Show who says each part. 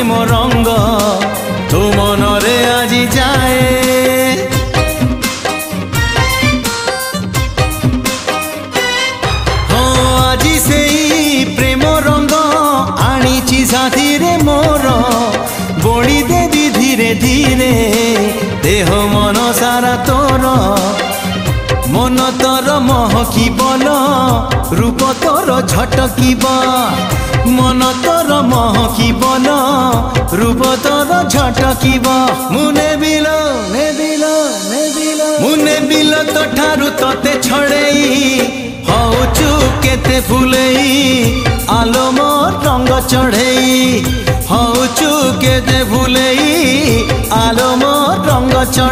Speaker 1: प्रेम रंग तो मनरे आजी जाए। हाँ आजी से प्रेम रंग आनी साथी रे मोर बोली देवी धीरे धीरे देह मन सारा तोर। मन तोर महकिबल रूप तोर झटकिब मन तोर महकिबल रूप तोर झटकिब। मुने बिल मुने बिल तो ठारू तोते छड़ेई हौचु केते फुलेई आलो मोर रंग चढ़ेई हौचु केते फुलेई आलो मोर रंग चढ़।